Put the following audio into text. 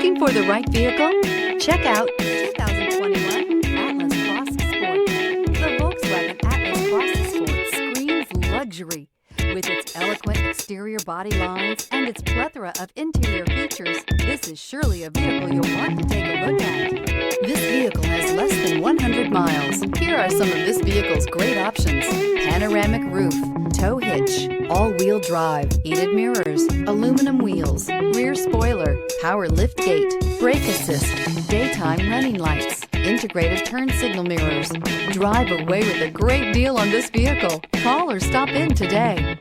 Looking for the right vehicle? Check out 2021 Atlas Cross Sport. The Volkswagen Atlas Cross Sport screams luxury. With its eloquent exterior body lines and its plethora of interior features, this is surely a vehicle you'll want to take a look at. This vehicle has less than 100 miles. Here are some of this vehicle's great options: panoramic roof, tow hitch, all-wheel drive, heated mirrors, aluminum wheels, rear spoiler, power liftgate, brake assist, daytime running lights, integrated turn signal mirrors. Drive away with a great deal on this vehicle. Call or stop in today.